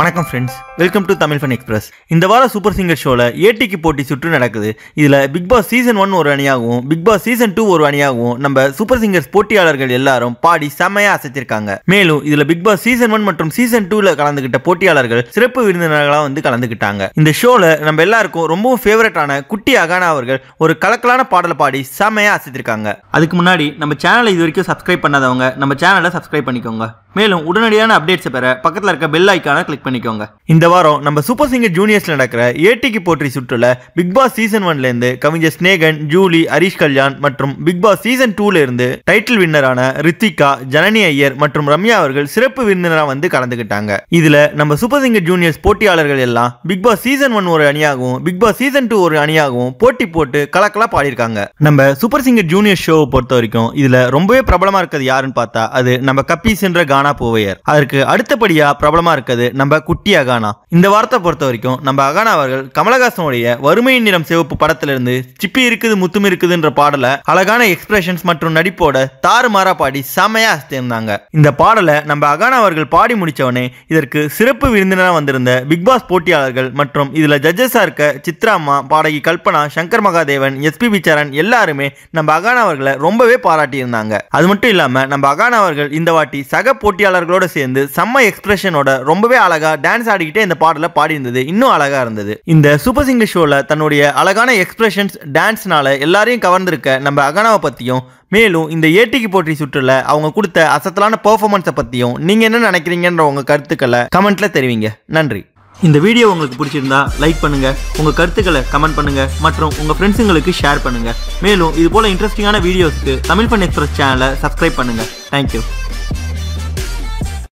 வணக்கம் friends, welcome to Tamil fun express. இந்த வார சூப்பர் சிங்கர் ஷோவில் ஏடிக்கு போட்டி சுற்று நடக்குது. இதில் பிக் பாஸ் சீசன் 1 ஒரு அணியாகவும் பிக் பாஸ் சீசன் 2 ஒரு அணியாகவும் நம்ம சூப்பர் சிங்கர்ஸ் போட்டியாளர்கள் எல்லாரும் பாடி செம்மையா அசைச்சிருக்காங்க. மேலும் இதில் பிக் பாஸ் சீசன் 1 மற்றும் சீசன் 2ல கலந்துகிட்ட போட்டியாளர்கள் சிறப்பு விருந்தினர்களாக வந்து கலந்துக்கிட்டாங்க. இந்த ஷோவில் நம்ம எல்லாருக்கும் ரொம்பவும் ஃபேவரட்டான குட்டி அகானா அவர்கள் ஒரு கலக்கலான பாடலை பாடி செம்மையா அசைச்சிருக்காங்க. அதுக்கு முன்னாடி நம்ம சேனலை இது வரைக்கும் சப்ஸ்கிரைப் பண்ணாதவங்க நம்ம சேனலை சப்ஸ்கிரைப் பண்ணிக்கோங்க. மேலும் உடனடியான அப்டேட்ஸை பெற பக்கத்தில் இருக்க பெல் ஐக்கானை கிளிக் பண்ணிக்கோங்க. இந்த வாரம் நம்ம சூப்பர் சிங்கர் ஜூனியர்ஸ்ல நடக்கிற ஏடிக்கு போட்டி சுற்றுல பிக் பாஸ் சீசன் 1ல இருந்து கவிஞர் ஸ்னேகன், ஜூலி, ஹரிஷ் கல்யாண் மற்றும் பிக் பாஸ் சீசன் 2ல இருந்து டைட்டில் வின்னரான ரித்திகா, ஜனனி ஐயர் மற்றும் ரம்யா அவர்கள் சிறப்பு விருந்தினராக வந்து கலந்துக்கிட்டாங்க. இதுல நம்ம சூப்பர் சிங்கர் ஜூனியர்ஸ் போட்டியாளர்கள் எல்லாம் பிக் பாஸ் சீசன் 1 ஒரு அணியாகவும் பிக் பாஸ் சீசன் 2 ஒரு அணியாகவும் போட்டி போட்டு கலக்கலா பாடியிருக்காங்க. நம்ம சூப்பர் சிங்கர் ஜூனியர் ஷோவை பொறுத்த வரைக்கும் இதுல ரொம்பவே பிரபலமா இருக்கிறது யாருன்னு பார்த்தா அது நம்ம கப்பீஸ் என்ற கானா பூவையர். அதற்கு அடுத்தபடியா பிரபலமா இருக்கிறது நம்ம குட்டி அகானா. இந்த வாரத்தை பொறுத்த வரைக்கும் நம்ம அகானா அவர்கள் கமலஹாசனுடைய வறுமையின் நிறம் சிவப்பு படத்திலிருந்து சிப்பி இருக்குது முத்தும் இருக்குதுன்ற பாடலை அழகான எக்ஸ்பிரஷன்ஸ் மற்றும் நடிப்போட தாறுமாறா பாடி செமையா அசைத்திருந்தாங்க. இந்த பாடலை நம்ம அகானா அவர்கள் பாடி முடிச்சவனே இதற்கு சிறப்பு விருந்தினராக வந்திருந்த பிக் பாஸ் போட்டியாளர்கள் மற்றும் இதுல ஜட்ஜஸா இருக்க சித்ராம்மா, பாடகி கல்பனா, சங்கர் மகாதேவன், எஸ்பிபி சரண் எல்லாருமே நம்ம அகானா அவர்களை ரொம்பவே பாராட்டி இருந்தாங்க. அது மட்டும் இல்லாம நம்ம அகானா அவர்கள் இந்த வாட்டி சக போட்டியாளர்களோட சேர்ந்து செம்ம எக்ஸ்பிரஷனோட ரொம்பவே அழகா டான்ஸ் ஆடிக்கிட்டே இந்த பாடலை பாடி இருந்தது. இன்னும் அழகா இருந்தது. இந்த சூப்பர் சிங்கர் ஷோல தன்னுடைய அழகான எக்ஸ்பிரஷன்ஸ் டான்ஸ்னால எல்லாரையும் கவர்ந்திருக்க நம்ம அகானாவை பத்தியும் மேலும் இந்த ஏடிக்கு போட்டி சுற்றுல அவங்க கொடுத்த அசத்தலான பெர்ஃபார்மன்ஸை பத்தியும் நீங்க என்ன நினைக்கிறீங்கன்ற உங்க கருத்துக்களை கமெண்ட்ல தெரிவிங்க. நன்றி. இந்த வீடியோ உங்களுக்கு பிடிச்சிருந்தா லைக் பண்ணுங்க, உங்க கருத்துக்களை கமெண்ட் பண்ணுங்க மற்றும் உங்க ஃப்ரெண்ட்ஸுங்களுக்கு ஷேர் பண்ணுங்க. மேலும் இது போல இன்ட்ரெஸ்டிங்கான வீடியோஸ்க்கு தமிழ் ஃபன் எக்ஸ்பிரஸ் சேனலை சப்ஸ்கிரைப் பண்ணுங்க. தேங்க்யூ.